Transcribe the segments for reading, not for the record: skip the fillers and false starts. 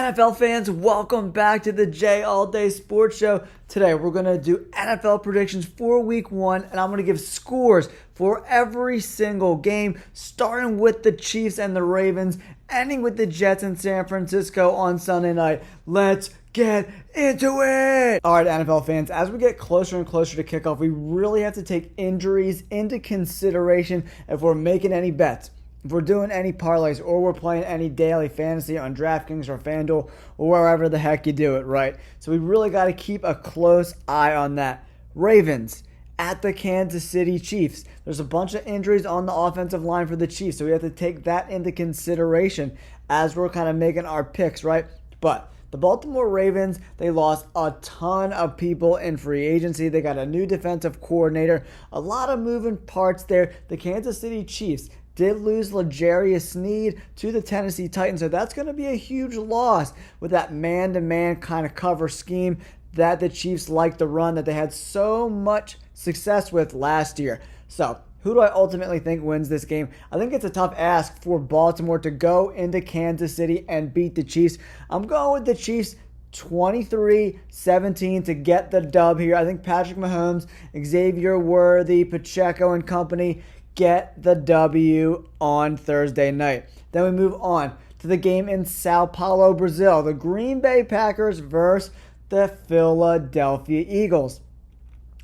NFL fans, welcome back to the J All Day Sports Show. Today we're going to do NFL predictions for Week 1, and I'm going to give scores for every single game, starting with the Chiefs and the Ravens, ending with the Jets and San Francisco on Sunday night. Let's get into it! Alright, NFL fans, as we get closer and closer to kickoff, we really have to take injuries into consideration if we're making any bets. If we're doing any parlays or we're playing any daily fantasy on DraftKings or FanDuel or wherever the heck you do it, right? So we really got to keep a close eye on that. Ravens at the Kansas City Chiefs. There's a bunch of injuries on the offensive line for the Chiefs, so we have to take that into consideration as we're kind of making our picks, right? But the Baltimore Ravens, they lost a ton of people in free agency. They got a new defensive coordinator, a lot of moving parts there. The Kansas City Chiefs did lose L'Jarius Sneed to the Tennessee Titans, so that's going to be a huge loss with that man-to-man kind of cover scheme that the Chiefs like to run, that they had so much success with last year. So, who do I ultimately think wins this game? I think it's a tough ask for Baltimore to go into Kansas City and beat the Chiefs. I'm going with the Chiefs 23-17 to get the dub here. I think Patrick Mahomes, Xavier Worthy, Pacheco and company get the W on Thursday night. Then we move on to the game in Sao Paulo, Brazil. The Green Bay Packers versus the Philadelphia Eagles.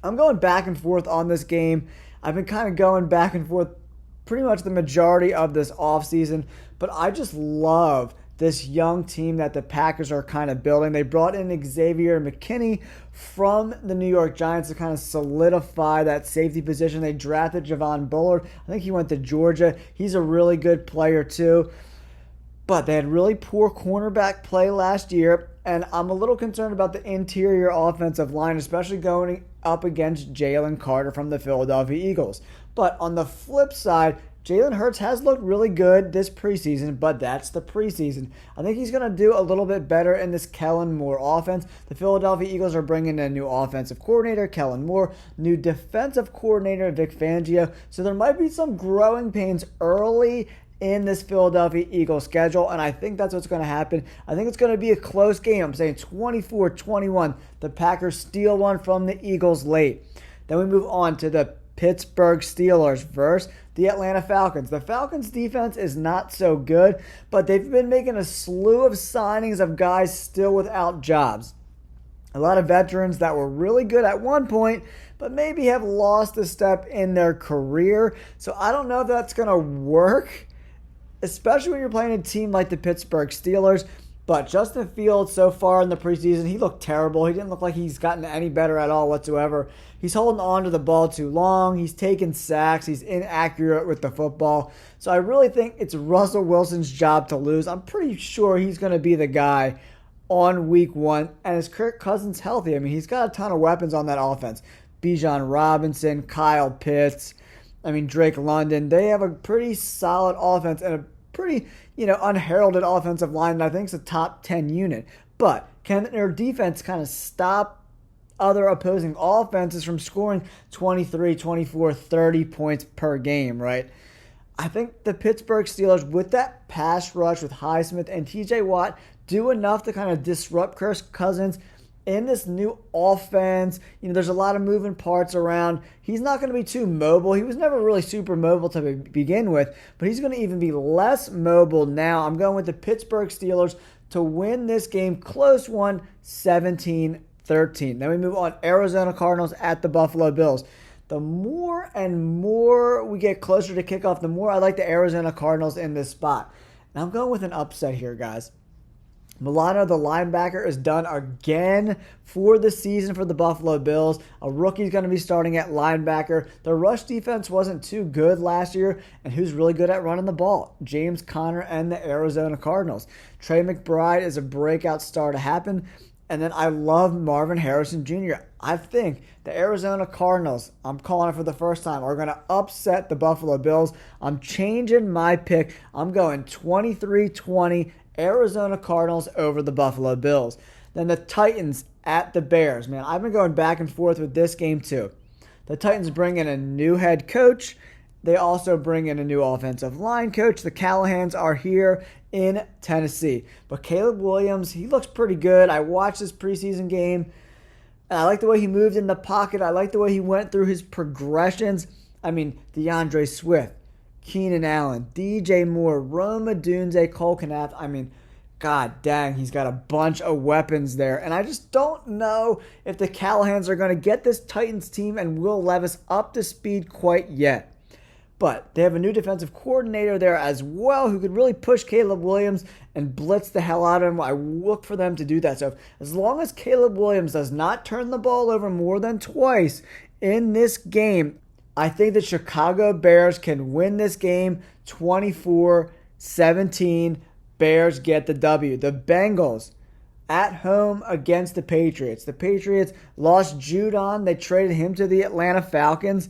I'm going back and forth on this game. I've been kind of going back and forth pretty much the majority of this offseason, but I just love this young team that the Packers are kind of building. They brought in Xavier McKinney from the New York Giants to kind of solidify that safety position. They drafted Javon Bullard. I think he went to Georgia. He's a really good player too. But they had really poor cornerback play last year, and I'm a little concerned about the interior offensive line, especially going up against Jalen Carter from the Philadelphia Eagles. But on the flip side, Jalen Hurts has looked really good this preseason, but that's the preseason. I think he's going to do a little bit better in this Kellen Moore offense. The Philadelphia Eagles are bringing in a new offensive coordinator, Kellen Moore, new defensive coordinator, Vic Fangio. So there might be some growing pains early in this Philadelphia Eagles schedule, and I think that's what's going to happen. I think it's going to be a close game. I'm saying 24-21. The Packers steal one from the Eagles late. Then we move on to the Pittsburgh Steelers versus the Atlanta Falcons. The Falcons defense is not so good, but they've been making a slew of signings of guys still without jobs. A lot of veterans that were really good at one point, but maybe have lost a step in their career. So I don't know if that's going to work, especially when you're playing a team like the Pittsburgh Steelers. But Justin Fields so far in the preseason, he looked terrible. He didn't look like he's gotten any better at all whatsoever. He's holding on to the ball too long. He's taking sacks. He's inaccurate with the football. So I really think it's Russell Wilson's job to lose. I'm pretty sure he's going to be the guy on Week 1. And is Kirk Cousins healthy? I mean, he's got a ton of weapons on that offense. Bijan Robinson, Kyle Pitts, Drake London. They have a pretty solid offense and a pretty, unheralded offensive line that I think is a top 10 unit. But can their defense kind of stop other opposing offenses from scoring 23, 24, 30 points per game, right? I think the Pittsburgh Steelers, with that pass rush with Highsmith and TJ Watt, do enough to kind of disrupt Kirk Cousins in this new offense. There's a lot of moving parts around. He's not going to be too mobile. He was never really super mobile to begin with, but he's going to even be less mobile now. I'm going with the Pittsburgh Steelers to win this game. Close one, 17-13. Then we move on. Arizona Cardinals at the Buffalo Bills. The more and more we get closer to kickoff, the more I like the Arizona Cardinals in this spot. And I'm going with an upset here, guys. Milano, the linebacker, is done again for the season for the Buffalo Bills. A rookie's going to be starting at linebacker. The rush defense wasn't too good last year, and who's really good at running the ball? James Conner and the Arizona Cardinals. Trey McBride is a breakout star to happen. And then I love Marvin Harrison Jr. I think the Arizona Cardinals, I'm calling it for the first time, are going to upset the Buffalo Bills. I'm changing my pick. I'm going 23-20 Arizona Cardinals over the Buffalo Bills. Then the Titans at the Bears. Man, I've been going back and forth with this game too. The Titans bring in a new head coach, they also bring in a new offensive line coach. The Callahans are here in Tennessee. But Caleb Williams, he looks pretty good. I watched this preseason game, and I like the way he moved in the pocket. I like the way he went through his progressions. I mean, DeAndre Swift, Keenan Allen, DJ Moore, Rome Odunze, Cole Knapp. I mean, god dang, he's got a bunch of weapons there. And I just don't know if the Callahans are going to get this Titans team and Will Levis up to speed quite yet. But they have a new defensive coordinator there as well who could really push Caleb Williams and blitz the hell out of him. I look for them to do that. So as long as Caleb Williams does not turn the ball over more than twice in this game, I think the Chicago Bears can win this game 24-17. Bears get the W. The Bengals at home against the Patriots. The Patriots lost Judon. They traded him to the Atlanta Falcons.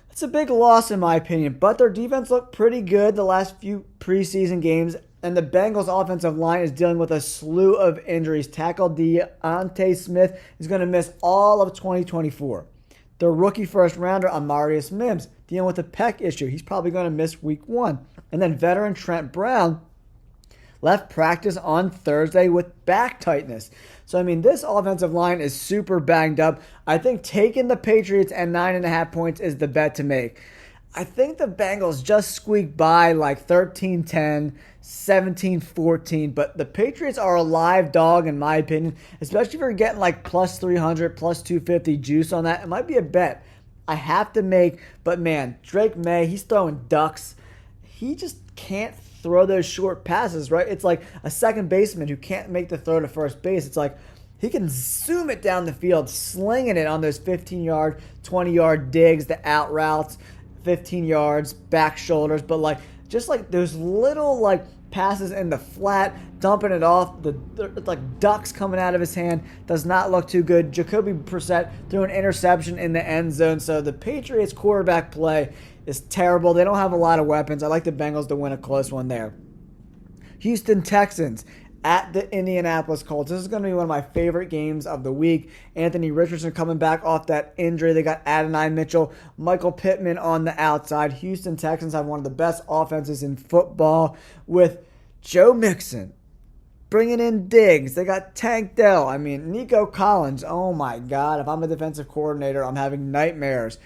It's a big loss in my opinion, but their defense looked pretty good the last few preseason games, and the Bengals offensive line is dealing with a slew of injuries. Tackle Deontay Smith is going to miss all of 2024. Their rookie first-rounder, Amarius Mims, dealing with a pec issue. He's probably going to miss week 1. And then veteran Trent Brown left practice on Thursday with back tightness. So, I mean, this offensive line is super banged up. I think taking the Patriots and 9.5 points is the bet to make. I think the Bengals just squeaked by like 13-10, 17-14, but the Patriots are a live dog in my opinion, especially if you're getting like plus 300, plus 250 juice on that. It might be a bet I have to make, but man, Drake May, he's throwing ducks. He just can't throw those short passes, right? It's like a second baseman who can't make the throw to first base. It's like he can zoom it down the field, slinging it on those 15-yard, 20-yard digs, the out routes, 15 yards, back shoulders, but like just like those little like passes in the flat, dumping it off, the like ducks coming out of his hand does not look too good. Jacoby Brissett threw an interception in the end zone, so the Patriots quarterback play is terrible. They don't have a lot of weapons. I like the Bengals to win a close one there. Houston Texans at the Indianapolis Colts. This is going to be one of my favorite games of the week. Anthony Richardson coming back off that injury. They got Adonai Mitchell, Michael Pittman on the outside. Houston Texans have one of the best offenses in football with Joe Mixon bringing in Diggs. They got Tank Dell. I mean, Nico Collins. Oh my God. If I'm a defensive coordinator, I'm having nightmares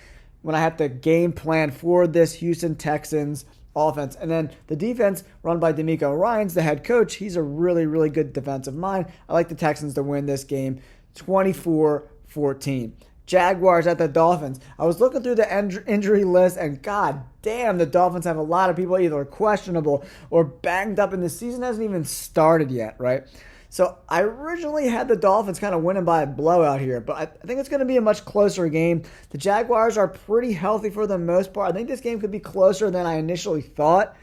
when I have to game plan for this Houston Texans offense. And then the defense run by DeMeco Ryans, the head coach. He's a really, really good defensive mind. I like the Texans to win this game 24-14. Jaguars at the Dolphins. I was looking through the injury list, and god damn, the Dolphins have a lot of people either questionable or banged up, and the season hasn't even started yet, right? So I originally had the Dolphins kind of winning by a blowout here, but I think it's going to be a much closer game. The Jaguars are pretty healthy for the most part. I think this game could be closer than I initially thought.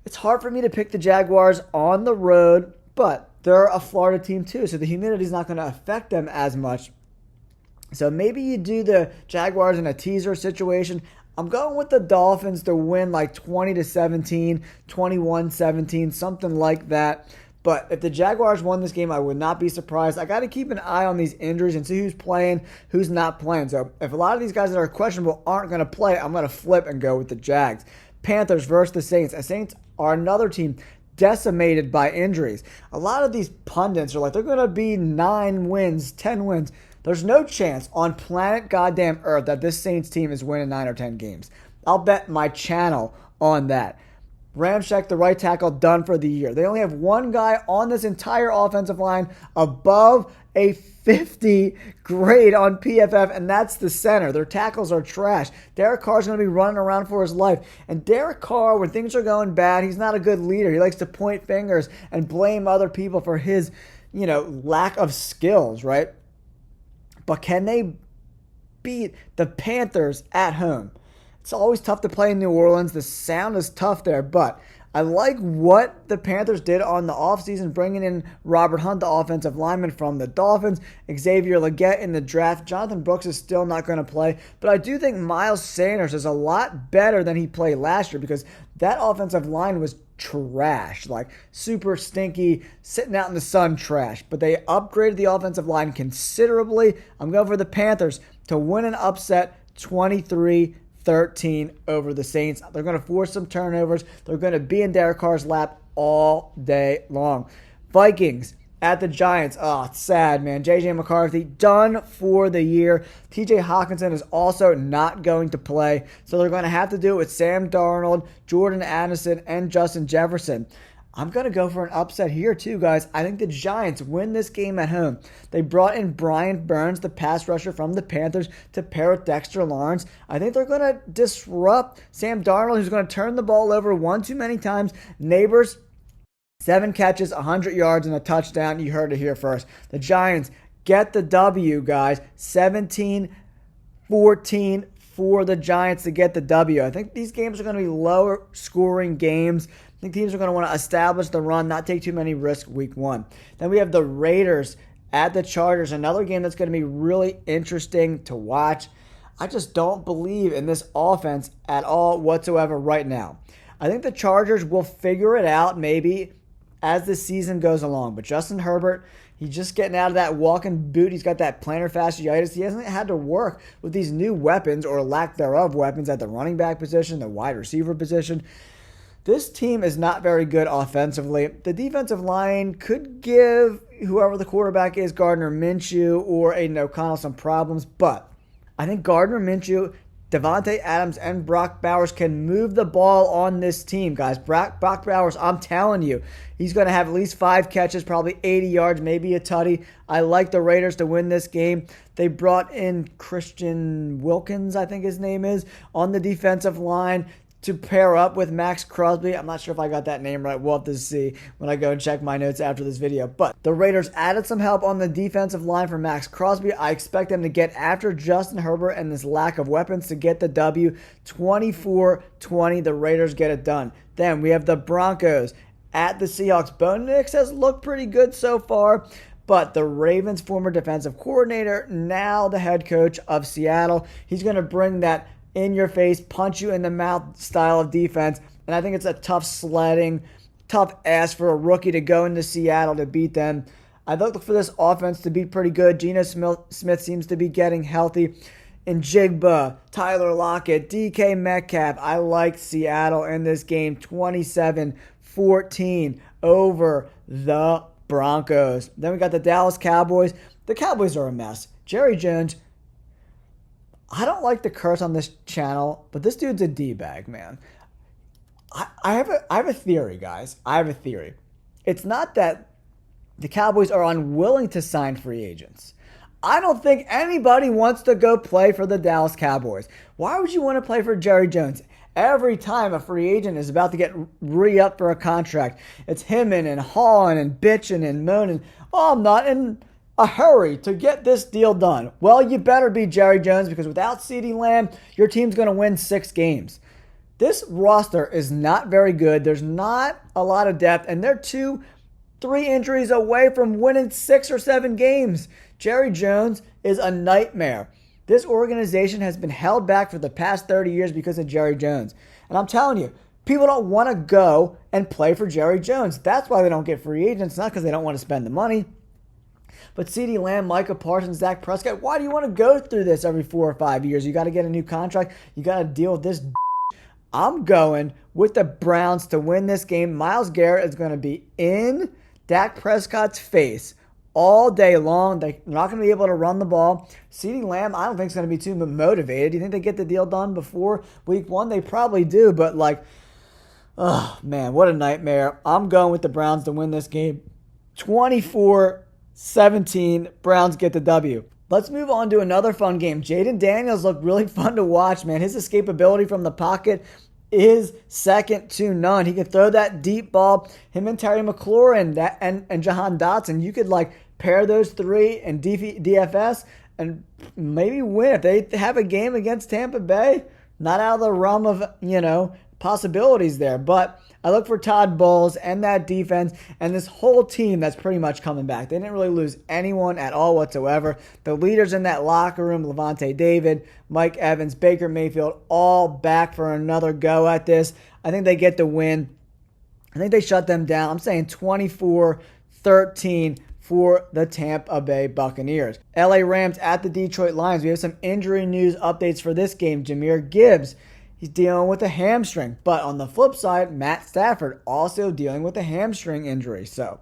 It's hard for me to pick the Jaguars on the road, but they're a Florida team too, so the humidity is not going to affect them as much. So maybe you do the Jaguars in a teaser situation. I'm going with the Dolphins to win like 20-17, 21-17, something like that. But if the Jaguars won this game, I would not be surprised. I got to keep an eye on these injuries and see who's playing, who's not playing. So if a lot of these guys that are questionable aren't going to play, I'm going to flip and go with the Jags. Panthers versus the Saints. The Saints are another team decimated by injuries. A lot of these pundits are like, they're going to be 9 wins, 10 wins. There's no chance on planet goddamn Earth that this Saints team is winning 9 or 10 games. I'll bet my channel on that. Ramczyk, the right tackle, done for the year. They only have one guy on this entire offensive line above a 50 grade on PFF, and that's the center. Their tackles are trash. Derek Carr's going to be running around for his life. And Derek Carr, when things are going bad, he's not a good leader. He likes to point fingers and blame other people for his, lack of skills, right? But can they beat the Panthers at home? It's always tough to play in New Orleans. The sound is tough there, but I like what the Panthers did on the offseason, bringing in Robert Hunt, the offensive lineman from the Dolphins, Xavier Legette in the draft. Jonathan Brooks is still not going to play, but I do think Miles Sanders is a lot better than he played last year because that offensive line was trash, like super stinky, sitting out in the sun trash. But they upgraded the offensive line considerably. I'm going for the Panthers to win an upset 23-13. 13 over the Saints. They're going to force some turnovers. They're going to be in Derek Carr's lap all day long. Vikings at the Giants. Oh, it's sad, man. J.J. McCarthy done for the year. T.J. Hawkinson is also not going to play, so they're going to have to do it with Sam Darnold, Jordan Addison, and Justin Jefferson. I'm going to go for an upset here too, guys. I think the Giants win this game at home. They brought in Brian Burns, the pass rusher from the Panthers, to pair with Dexter Lawrence. I think they're going to disrupt Sam Darnold, who's going to turn the ball over one too many times. Neighbors, 7 catches, 100 yards, and a touchdown. You heard it here first. The Giants get the W, guys. 17-14 for the Giants to get the W. I think these games are going to be lower scoring games. I think teams are going to want to establish the run, not take too many risks week 1. Then we have the Raiders at the Chargers, another game that's going to be really interesting to watch. I just don't believe in this offense at all whatsoever right now. I think the Chargers will figure it out maybe as the season goes along. But Justin Herbert, he's just getting out of that walking boot. He's got that plantar fasciitis. He hasn't had to work with these new weapons or lack thereof weapons at the running back position, the wide receiver position. This team is not very good offensively. The defensive line could give whoever the quarterback is, Gardner Minshew or Aiden O'Connell, some problems. But I think Gardner Minshew, Devontae Adams, and Brock Bowers can move the ball on this team, guys. Brock Bowers, I'm telling you, he's going to have at least 5 catches, probably 80 yards, maybe a tutty. I like the Raiders to win this game. They brought in Christian Wilkins, I think his name is, on the defensive line to pair up with Max Crosby. I'm not sure if I got that name right. We'll have to see when I go and check my notes after this video. But the Raiders added some help on the defensive line for Max Crosby. I expect them to get after Justin Herbert and this lack of weapons to get the W. 24-20, the Raiders get it done. Then we have the Broncos at the Seahawks. Bo Nix has looked pretty good so far, but the Ravens' former defensive coordinator, now the head coach of Seattle, he's going to bring that in-your-face, punch-you-in-the-mouth style of defense. And I think it's a tough sledding, tough ask for a rookie to go into Seattle to beat them. I look for this offense to be pretty good. Geno Smith seems to be getting healthy. And Njigba, Tyler Lockett, DK Metcalf. I like Seattle in this game. 27-14 over the Broncos. Then we got the Dallas Cowboys. The Cowboys are a mess. Jerry Jones, I don't like the curse on this channel, but this dude's a D-bag, man. I have a theory, guys. I have a theory. It's not that the Cowboys are unwilling to sign free agents. I don't think anybody wants to go play for the Dallas Cowboys. Why would you want to play for Jerry Jones? Every time a free agent is about to get re-upped for a contract, it's hemming and hawing and bitching and moaning. Oh, I'm not in a hurry to get this deal done. Well, you better be Jerry Jones, because without CeeDee Lamb, your team's going to win 6 games. This roster is not very good. There's not a lot of depth, and they're 2-3 injuries away from winning 6 or 7 games. Jerry Jones is a nightmare. This organization has been held back for the past 30 years because of Jerry Jones. And I'm telling you, people don't want to go and play for Jerry Jones. That's why they don't get free agents, not because they don't want to spend the money. But CeeDee Lamb, Micah Parsons, Dak Prescott, why do you want to go through this every 4 or 5 years? You got to get a new contract. You got to deal with this. I'm going with the Browns to win this game. Myles Garrett is going to be in Dak Prescott's face all day long. They're not going to be able to run the ball. CeeDee Lamb, I don't think is going to be too motivated. Do you think they get the deal done before week 1? They probably do, but oh man, what a nightmare. I'm going with the Browns to win this game. 24-17, Browns get the W. Let's move on to another fun game. Jaden Daniels looked really fun to watch, man. His escapability from the pocket is second to none. He can throw that deep ball. Him and Terry McLaurin and Jahan Dotson, you could pair those 3 in DFS and maybe win. If they have a game against Tampa Bay, not out of the realm of, possibilities there. But I look for Todd Bowles and that defense and this whole team that's pretty much coming back. They didn't really lose anyone at all whatsoever. The leaders in that locker room, Levante David, Mike Evans, Baker Mayfield, all back for another go at this. I think they get the win. I think they shut them down. I'm saying 24-13 13 for the Tampa Bay Buccaneers. LA Rams at the Detroit Lions. We have some injury news updates for this game. Jahmyr Gibbs, he's dealing with a hamstring. But on the flip side, Matt Stafford also dealing with a hamstring injury. So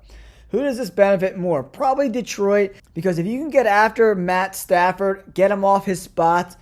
who does this benefit more? Probably Detroit, because if you can get after Matt Stafford, get him off his spots,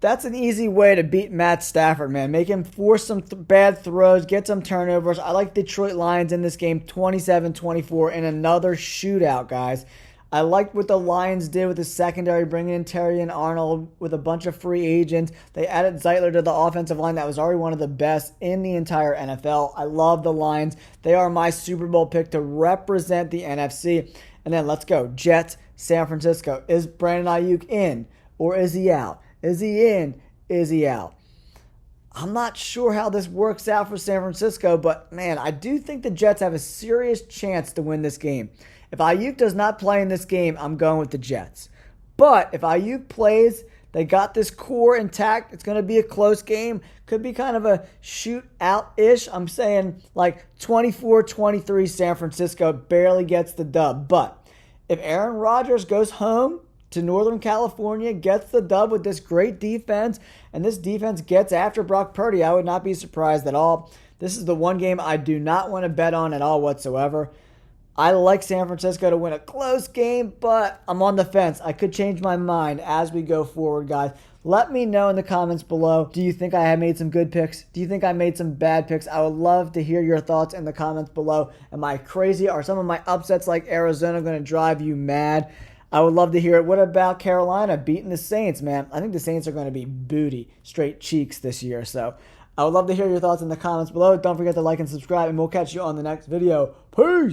that's an easy way to beat Matt Stafford, man. Make him force some bad throws, get some turnovers. I like Detroit Lions in this game, 27-24 in another shootout, guys. I liked what the Lions did with the secondary, bringing in Terry and Arnold with a bunch of free agents. They added Zeitler to the offensive line that was already one of the best in the entire NFL. I love the Lions. They are my Super Bowl pick to represent the NFC. And then let's go. Jets, San Francisco. Is Brandon Ayuk in or is he out? Is he in? Is he out? I'm not sure how this works out for San Francisco, but man, I do think the Jets have a serious chance to win this game. If Ayuk does not play in this game, I'm going with the Jets. But if Ayuk plays, they got this core intact. It's going to be a close game. Could be kind of a shootout-ish. I'm saying like 24-23 San Francisco barely gets the dub. But if Aaron Rodgers goes home to Northern California, gets the dub with this great defense, and this defense gets after Brock Purdy, I would not be surprised at all. This is the one game I do not want to bet on at all whatsoever. I like San Francisco to win a close game, but I'm on the fence. I could change my mind as we go forward, guys. Let me know in the comments below. Do you think I have made some good picks? Do you think I made some bad picks? I would love to hear your thoughts in the comments below. Am I crazy? Are some of my upsets like Arizona going to drive you mad? I would love to hear it. What about Carolina beating the Saints, man? I think the Saints are going to be booty, straight cheeks this year. So I would love to hear your thoughts in the comments below. Don't forget to like and subscribe, and we'll catch you on the next video. Peace!